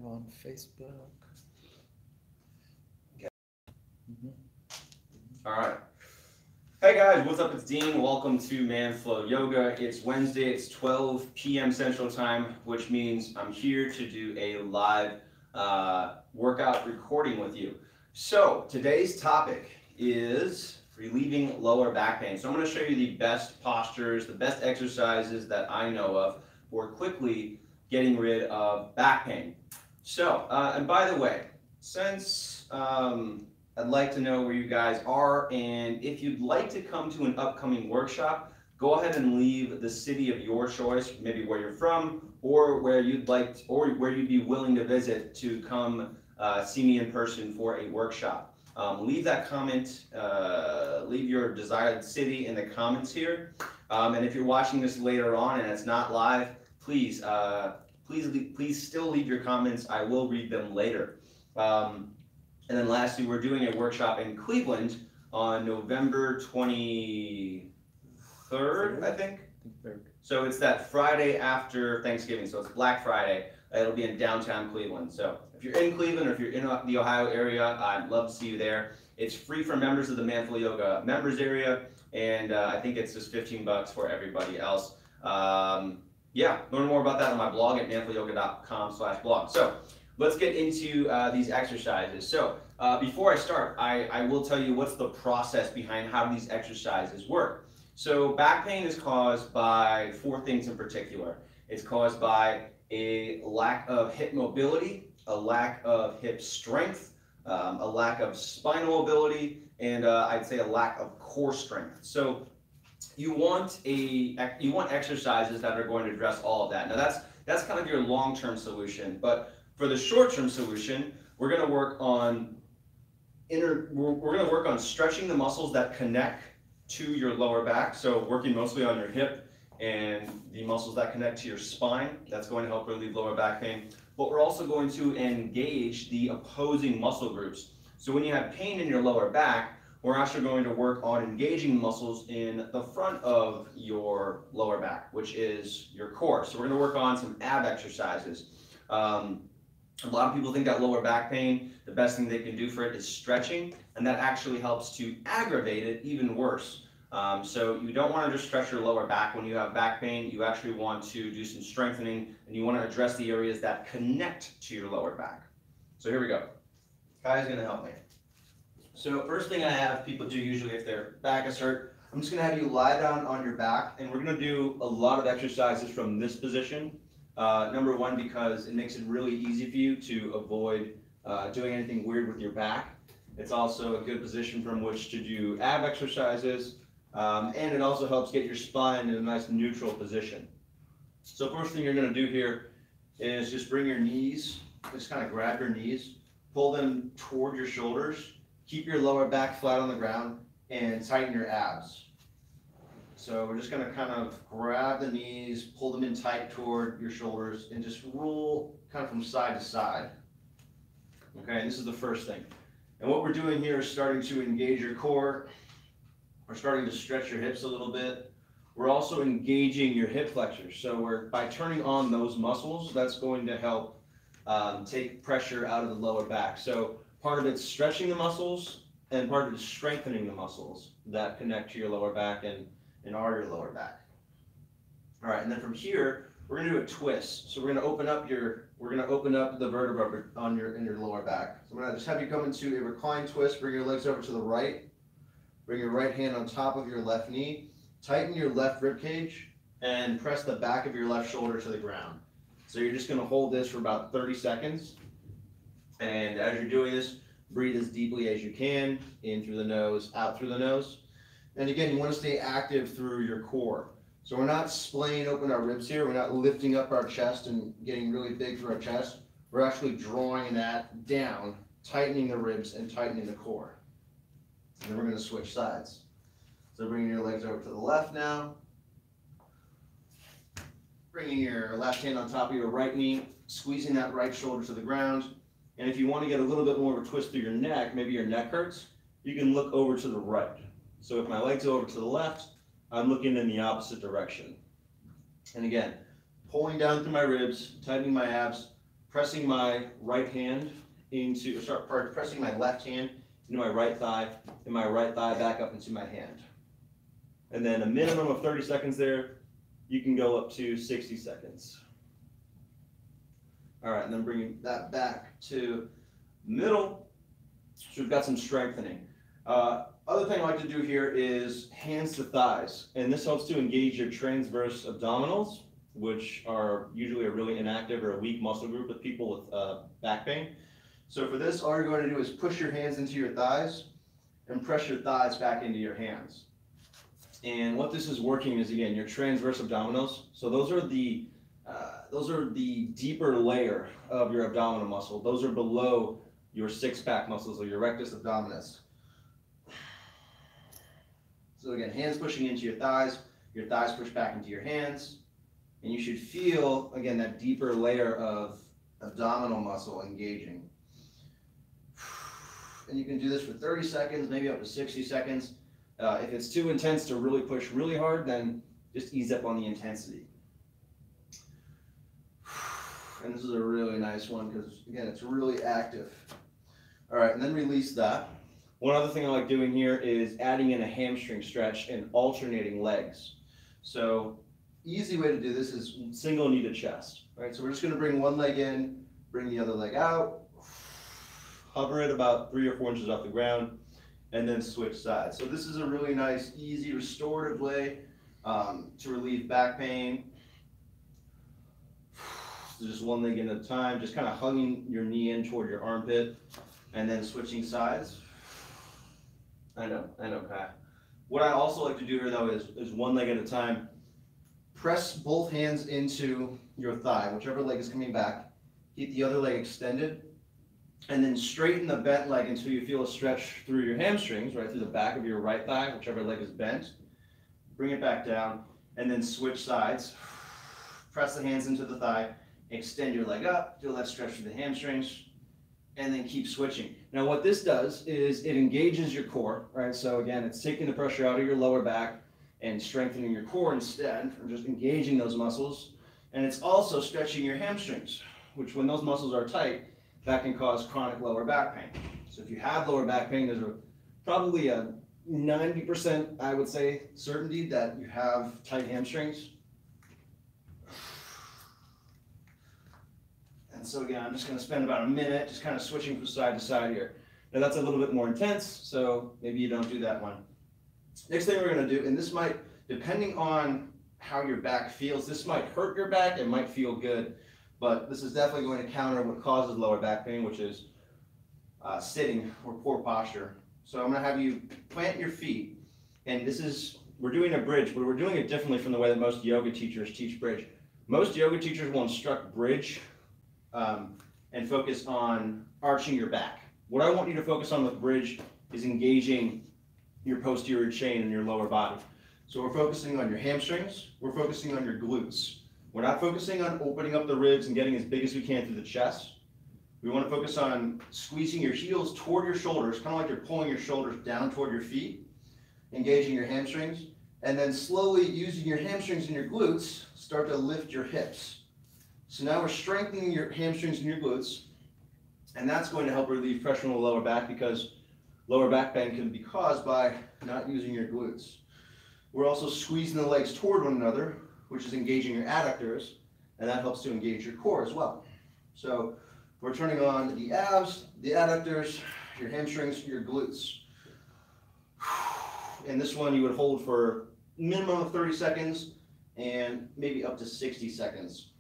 on Facebook. Okay. Mhm. All right. Hey guys, what's up? It's Dean. Welcome to Manflow Yoga. It's Wednesday. It's 12 p.m. Central Time, which means I'm here to do a live workout recording with you. So today's topic is relieving lower back pain. So I'm going to show you the best postures, the best exercises that I know of for quickly getting rid of back pain. So, and by the way, since I'd like to know where you guys are, and if you'd like to come to an upcoming workshop, go ahead and leave the city of your choice, maybe where you're from, or where you'd like, or where you'd be willing to visit to come see me in person for a workshop. Leave that comment, leave your desired city in the comments here. And if you're watching this later on and it's not live, please, please still leave your comments. I will read them later. And then lastly, we're doing a workshop in Cleveland on November 23rd, I think. So it's that Friday after Thanksgiving, so it's Black Friday. It'll be in downtown Cleveland. So if you're in Cleveland or if you're in the Ohio area, I'd love to see you there. It's free for members of the Manflow Yoga members area, and I think it's just $15 for everybody else. Yeah, learn more about that on my blog at manflowyoga.com/blog. So let's get into these exercises. So before I start, I will tell you what's the process behind how these exercises work. So back pain is caused by four things in particular. It's caused by a lack of hip mobility, a lack of hip strength, a lack of spinal mobility, and I'd say a lack of core strength. So you want exercises that are going to address all of that. Now that's kind of your long-term solution, but for the short-term solution, we're going to work on stretching the muscles that connect to your lower back. So working mostly on your hip and the muscles that connect to your spine. That's going to help relieve lower back pain. But we're also going to engage the opposing muscle groups. So when you have pain in your lower back, we're actually going to work on engaging muscles in the front of your lower back, which is your core. So we're going to work on some ab exercises. A lot of people think that lower back pain, the best thing they can do for it is stretching, and that actually helps to aggravate it even worse. So you don't want to just stretch your lower back when you have back pain. You actually want to do some strengthening, and you want to address the areas that connect to your lower back. So here we go. Kai's going to help me. So first thing I have people do usually if their back is hurt, I'm just going to have you lie down on your back, and we're going to do a lot of exercises from this position. Number one, because it makes it really easy for you to avoid doing anything weird with your back. It's also a good position from which to do ab exercises, and it also helps get your spine in a nice neutral position. So first thing you're going to do here is just bring your knees, just kind of grab your knees, pull them toward your shoulders, keep your lower back flat on the ground, and tighten your abs. So we're just going to kind of grab the knees, pull them in tight toward your shoulders, and just roll kind of from side to side. Okay, and this is the first thing. And what we're doing here is starting to engage your core. We're starting to stretch your hips a little bit. We're also engaging your hip flexors. So by turning on those muscles, that's going to help take pressure out of the lower back. So part of it's stretching the muscles, and part of it is strengthening the muscles that connect to your lower back and are your lower back. All right, and then from here, we're going to do a twist. So we're going to open up the vertebra in your lower back. So I'm going to just have you come into a reclined twist. Bring your legs over to the right. Bring your right hand on top of your left knee. Tighten your left rib cage and press the back of your left shoulder to the ground. So you're just going to hold this for about 30 seconds. And as you're doing this, breathe as deeply as you can, in through the nose, out through the nose. And again, you want to stay active through your core. So we're not splaying open our ribs here. We're not lifting up our chest and getting really big through our chest. We're actually drawing that down, tightening the ribs and tightening the core. And then we're going to switch sides. So bringing your legs over to the left now. Bringing your left hand on top of your right knee, squeezing that right shoulder to the ground. And if you want to get a little bit more of a twist through your neck, maybe your neck hurts, you can look over to the right. So if my legs are over to the left, I'm looking in the opposite direction. And again, pulling down through my ribs, tightening my abs, pressing my right hand into, pressing my left hand into my right thigh, and my right thigh back up into my hand. And then a minimum of 30 seconds there. You can go up to 60 seconds. All right, and then bringing that back to middle. So we've got some strengthening. Other thing I like to do here is hands to thighs, and this helps to engage your transverse abdominals, which are usually a really inactive or a weak muscle group with people with back pain. So for this, all you're going to do is push your hands into your thighs and press your thighs back into your hands. And what this is working is, again, your transverse abdominals. So those are the deeper layer of your abdominal muscle. Those are below your six-pack muscles or your rectus abdominis. So again, hands pushing into your thighs push back into your hands, and you should feel, again, that deeper layer of abdominal muscle engaging. And you can do this for 30 seconds, maybe up to 60 seconds. If it's too intense to really push really hard, then just ease up on the intensity. And this is a really nice one because, again, it's really active. All right, and then release that. One other thing I like doing here is adding in a hamstring stretch and alternating legs. So easy way to do this is single knee to chest. Right? So we're just going to bring one leg in, bring the other leg out, hover it about 3 or 4 inches off the ground, and then switch sides. So this is a really nice, easy, restorative way to relieve back pain. So just one leg at a time, just kind of hugging your knee in toward your armpit, and then switching sides. I know, Pat. What I also like to do here, though, is one leg at a time. Press both hands into your thigh, whichever leg is coming back. Keep the other leg extended, and then straighten the bent leg until you feel a stretch through your hamstrings, right through the back of your right thigh, whichever leg is bent. Bring it back down, and then switch sides. Press the hands into the thigh, extend your leg up, feel that stretch through the hamstrings, and then keep switching. Now what this does is it engages your core, right? So again, it's taking the pressure out of your lower back and strengthening your core instead, or just engaging those muscles. And it's also stretching your hamstrings, which when those muscles are tight, that can cause chronic lower back pain. So if you have lower back pain, there's probably a 90%, I would say, certainty that you have tight hamstrings. And so again, I'm just going to spend about a minute just kind of switching from side to side here. Now that's a little bit more intense, so maybe you don't do that one. Next thing we're going to do, and this might, depending on how your back feels, this might hurt your back, it might feel good, but this is definitely going to counter what causes lower back pain, which is sitting or poor posture. So I'm going to have you plant your feet, and this is, we're doing a bridge, but we're doing it differently from the way that most yoga teachers teach bridge. Most yoga teachers will instruct bridge and focus on arching your back. What I want you to focus on with bridge is engaging your posterior chain and your lower body. So we're focusing on your hamstrings, we're focusing on your glutes. We're not focusing on opening up the ribs and getting as big as we can through the chest. We want to focus on squeezing your heels toward your shoulders, kind of like you're pulling your shoulders down toward your feet, engaging your hamstrings, and then slowly using your hamstrings and your glutes, start to lift your hips. So now we're strengthening your hamstrings and your glutes, and that's going to help relieve pressure on the lower back because lower back pain can be caused by not using your glutes. We're also squeezing the legs toward one another, which is engaging your adductors, and that helps to engage your core as well. So we're turning on the abs, the adductors, your hamstrings, your glutes. And this one you would hold for minimum of 30 seconds and maybe up to 60 seconds.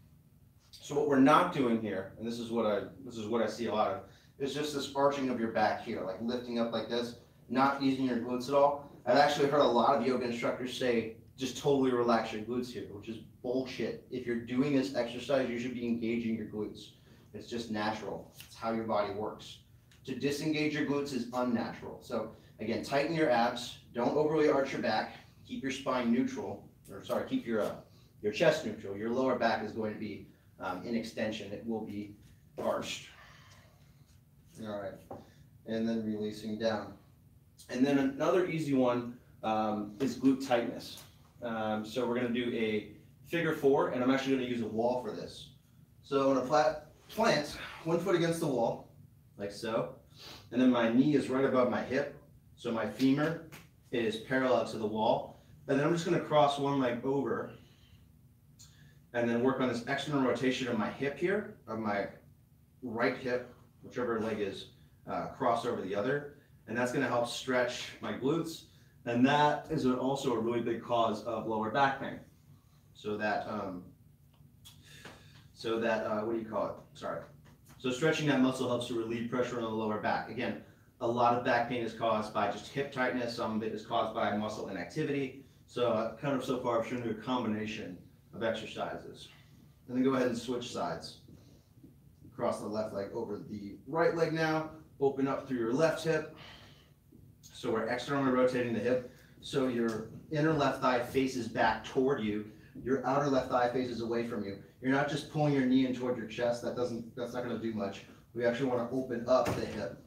So what we're not doing here, and this is what I see a lot of, is just this arching of your back here, like lifting up like this, not using your glutes at all. I've actually heard a lot of yoga instructors say, just totally relax your glutes here, which is bullshit. If you're doing this exercise, you should be engaging your glutes. It's just natural. It's how your body works. To disengage your glutes is unnatural. So again, tighten your abs. Don't overly arch your back. Keep your spine neutral, or sorry, keep your chest neutral. Your lower back is going to be in extension. It will be arched. All right, and then releasing down. And then another easy one is glute tightness. So we're going to do a figure 4, and I'm actually going to use a wall for this. So in a flat plant one foot against the wall, like so, and then my knee is right above my hip, so my femur is parallel to the wall, and then I'm just going to cross one leg over, and then work on this external rotation of my hip here, of my right hip, whichever leg is crossed over the other, and that's going to help stretch my glutes, and that is also a really big cause of lower back pain. So that, what do you call it? Sorry. So stretching that muscle helps to relieve pressure on the lower back. Again, a lot of back pain is caused by just hip tightness. Some of it is caused by muscle inactivity. So kind of so far I've shown you a combination of exercises. And then go ahead and switch sides. Cross the left leg over the right leg now. Open up through your left hip. So we're externally rotating the hip. So your inner left thigh faces back toward you. Your outer left thigh faces away from you. You're not just pulling your knee in toward your chest. That's not going to do much. We actually want to open up the hip.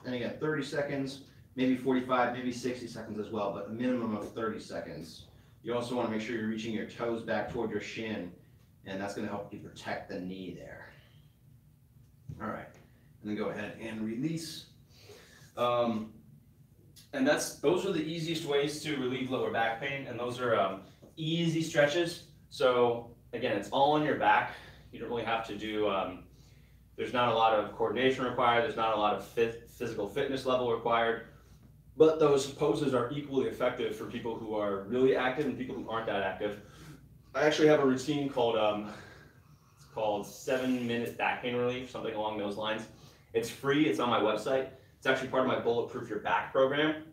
And again, 30 seconds, maybe 45, maybe 60 seconds as well, but a minimum of 30 seconds. You also want to make sure you're reaching your toes back toward your shin, and that's going to help you protect the knee there. All right, and then go ahead and release. And those are the easiest ways to relieve lower back pain, and those are easy stretches. So again, it's all on your back. You don't really have to do, there's not a lot of coordination required, there's not a lot of physical fitness level required, but those poses are equally effective for people who are really active and people who aren't that active. I actually have a routine called, it's called 7-minute back pain relief, something along those lines. It's free, it's on my website. It's actually part of my Bulletproof Your Back program,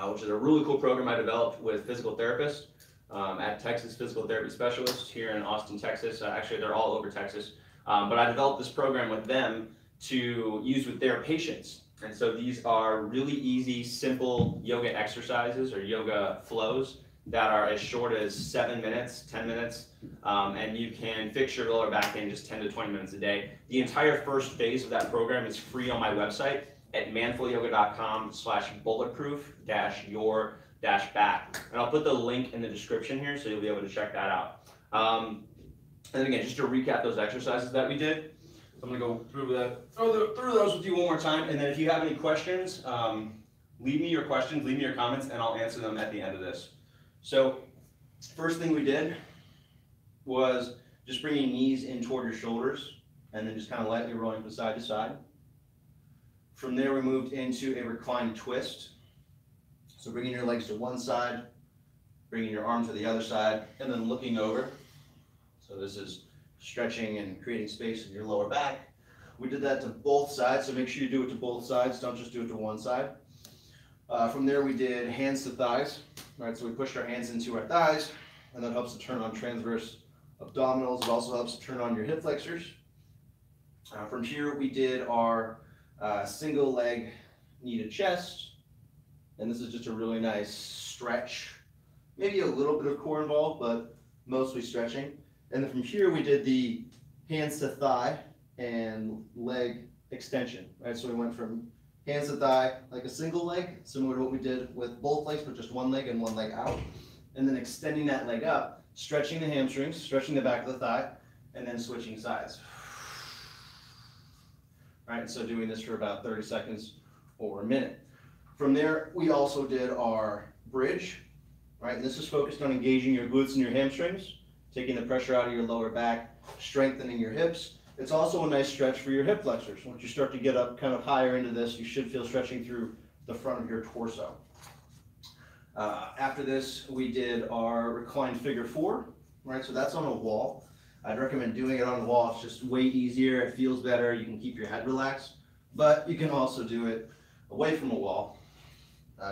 which is a really cool program I developed with physical therapists at Texas Physical Therapy Specialists here in Austin, Texas. Actually, they're all over Texas. But I developed this program with them to use with their patients. And so these are really easy, simple yoga exercises or yoga flows that are as short as 7 minutes, 10 minutes, and you can fix your lower back in just 10 to 20 minutes a day. The entire first phase of that program is free on my website at manfulyoga.com/bulletproof-your-back. And I'll put the link in the description here so you'll be able to check that out. And again, just to recap those exercises that we did, I'm going to go through those with you one more time. And then if you have any questions, leave me your questions, leave me your comments, and I'll answer them at the end of this. So first thing we did was just bringing knees in toward your shoulders and then just kind of lightly rolling from side to side. From there, we moved into a reclined twist. So bringing your legs to one side, bringing your arm to the other side, and then looking over. So this is stretching and creating space in your lower back. We did that to both sides, so make sure you do it to both sides. Don't just do it to one side. From there, we did hands to thighs. All right, so we pushed our hands into our thighs, and that helps to turn on transverse abdominals. It also helps to turn on your hip flexors. From here, we did our single leg knee to chest, and this is just a really nice stretch. Maybe a little bit of core involved, but mostly stretching. And then from here, we did the hands to thigh and leg extension. Right, so we went from hands to thigh, like a single leg, similar to what we did with both legs, but just one leg and one leg out. And then extending that leg up, stretching the hamstrings, stretching the back of the thigh, and then switching sides. All right, so doing this for about 30 seconds or a minute. From there, we also did our bridge. Right, and this is focused on engaging your glutes and your hamstrings, taking the pressure out of your lower back, strengthening your hips. It's also a nice stretch for your hip flexors. Once you start to get up kind of higher into this, you should feel stretching through the front of your torso. After this, we did our reclined figure four. Right, so that's on a wall. I'd recommend doing it on the wall. It's just way easier. It feels better. You can keep your head relaxed. But you can also do it away from a wall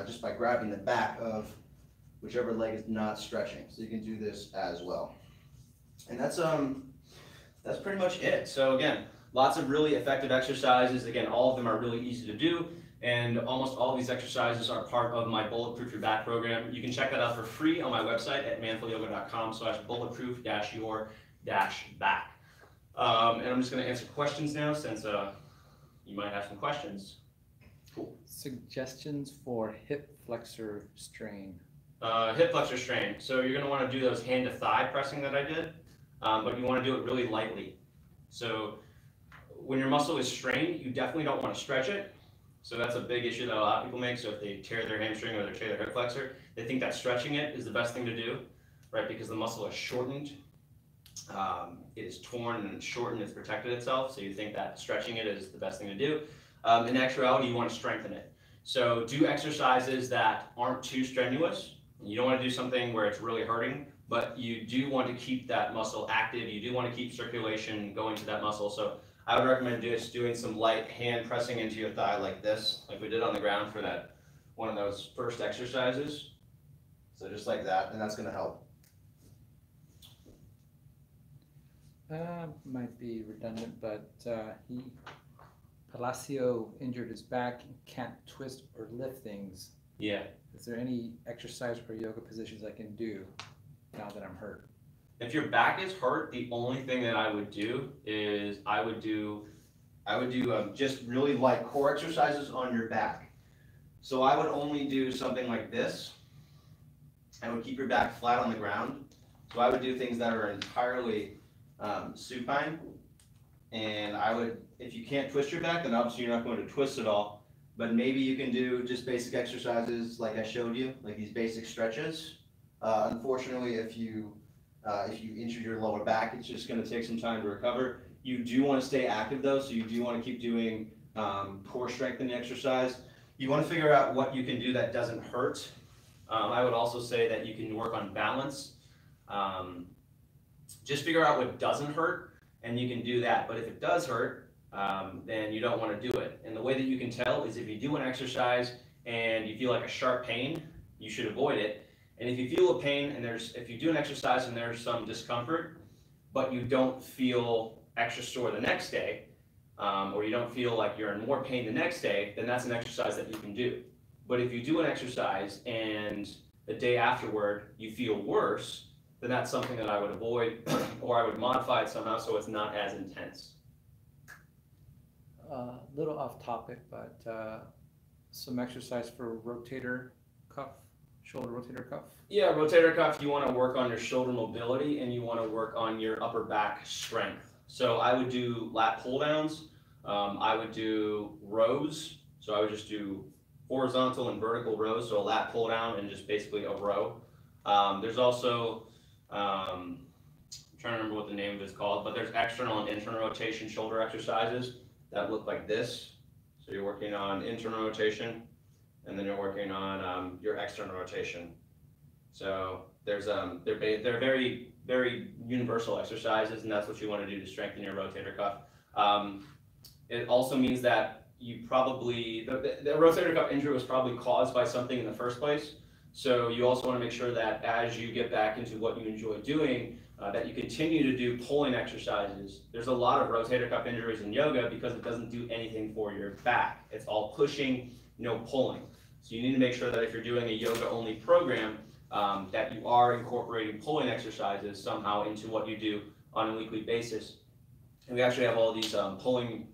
just by grabbing the back of whichever leg is not stretching. So you can do this as well. And that's pretty much it. So again, lots of really effective exercises. Again, all of them are really easy to do. And almost all of these exercises are part of my Bulletproof Your Back program. You can check that out for free on my website at manfulyoga.com/bulletproof-your-back. And I'm just going to answer questions now since you might have some questions. Cool. Suggestions for hip flexor strain. Hip flexor strain. So you're going to want to do those hand to thigh pressing that I did. but you want to do it really lightly. So when your muscle is strained, you definitely don't want to stretch it. So that's a big issue that a lot of people make. So if they tear their hamstring or they tear their hip flexor, they think that stretching it is the best thing to do, right? Because the muscle is shortened, it is torn and shortened, it's protected itself. So you think that stretching it is the best thing to do. In actuality, you want to strengthen it. So do exercises that aren't too strenuous. You don't want to do something where it's really hurting, but you do want to keep that muscle active. You do want to keep circulation going to that muscle. So I would recommend just doing some light hand pressing into your thigh like this, like we did on the ground for that one of those first exercises. So just like that, and that's going to help. Might be redundant, but Palacio injured his back and can't twist or lift things. Yeah. Is there any exercise or yoga positions I can do now that I'm hurt? If your back is hurt, the only thing that I would do is I would do just really light core exercises on your back. So I would only do something like this. I would keep your back flat on the ground. So I would do things that are entirely supine, and I would, if you can't twist your back, then obviously you're not going to twist it all, but maybe you can do just basic exercises like I showed you, like these basic stretches. Unfortunately, if you injured your lower back, it's just going to take some time to recover. You do want to stay active though, so you do want to keep doing core strengthening exercise. You want to figure out what you can do that doesn't hurt. I would also say that you can work on balance. Just figure out what doesn't hurt, and you can do that. But if it does hurt, then you don't want to do it. And the way that you can tell is if you do an exercise and you feel like a sharp pain, you should avoid it. And if you feel a pain and if you do an exercise and there's some discomfort, but you don't feel extra sore the next day, or you don't feel like you're in more pain the next day, then that's an exercise that you can do. But if you do an exercise and the day afterward you feel worse, then that's something that I would avoid, or I would modify it somehow so it's not as intense. Little off topic, but some exercise for rotator cuff, shoulder rotator cuff. Yeah, rotator cuff, you want to work on your shoulder mobility and you want to work on your upper back strength. So I would do lat pull downs, I would do rows, so I would just do horizontal and vertical rows, so a lat pull down and just basically a row. There's also, I'm trying to remember what the name of it's called, but there's external and internal rotation shoulder exercises that look like this. So you're working on internal rotation, and then you're working on your external rotation. So there's they're very, very universal exercises, and that's what you want to do to strengthen your rotator cuff. It also means that you probably, the rotator cuff injury was probably caused by something in the first place. So you also want to make sure that as you get back into what you enjoy doing, that you continue to do pulling exercises. There's a lot of rotator cuff injuries in yoga because it doesn't do anything for your back. It's all pushing, no pulling. So you need to make sure that if you're doing a yoga only program, that you are incorporating pulling exercises somehow into what you do on a weekly basis. And we actually have all these pulling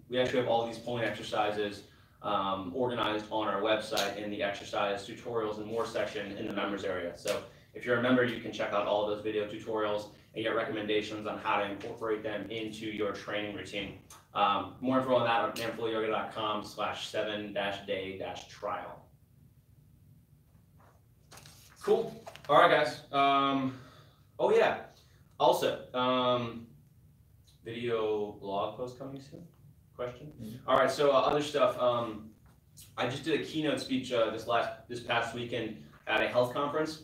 exercises organized on our website in the exercise tutorials and more section in the members area. So if you're a member, you can check out all of those video tutorials and get recommendations on how to incorporate them into your training routine. More info on that on manfulyoga.com/7-day-trial. Cool. All right, guys. Oh yeah. Also, video blog post coming soon? Question? Mm-hmm. All right. So other stuff. I just did a keynote speech this past weekend at a health conference.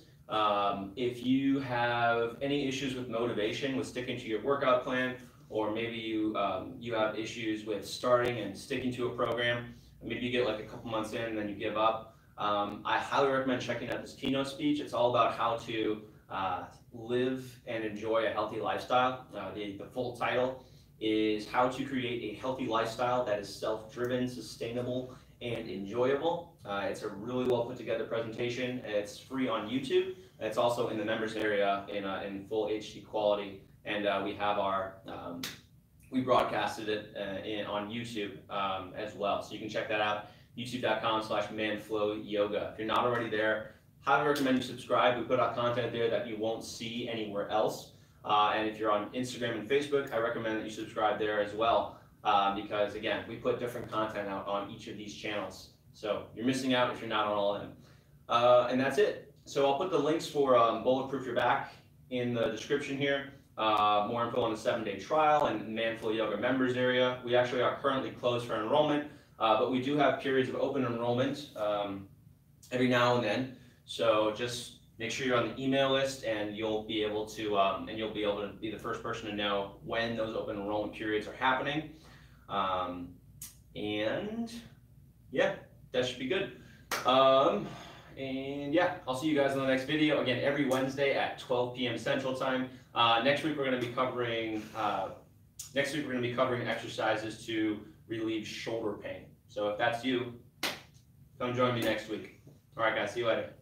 If you have any issues with motivation, with sticking to your workout plan, or maybe you have issues with starting and sticking to a program, maybe you get like a couple months in and then you give up, I highly recommend checking out this keynote speech. It's all about how to live and enjoy a healthy lifestyle. The full title is How to Create a Healthy Lifestyle That is Self-Driven, Sustainable, and Enjoyable. It's a really well put together presentation. It's free on YouTube. It's also in the members area in full HD quality. And we have we broadcasted it on YouTube as well. So you can check that out, youtube.com/manflowyoga. If you're not already there, highly recommend you subscribe. We put out content there that you won't see anywhere else. And if you're on Instagram and Facebook, I recommend that you subscribe there as well. Because again, we put different content out on each of these channels. So you're missing out if you're not on all of them. And that's it. So I'll put the links for Bulletproof Your Back in the description here. More info on the 7-day trial and Manful Yoga members area. We actually are currently closed for enrollment, but we do have periods of open enrollment every now and then. So just make sure you're on the email list, and you'll be able to be the first person to know when those open enrollment periods are happening. And yeah, that should be good. And yeah, I'll see you guys in the next video. Again, every Wednesday at 12 p.m. Central Time. Next week we're going to be covering exercises to relieve shoulder pain. So if that's you, come join me next week. All right, guys. See you later.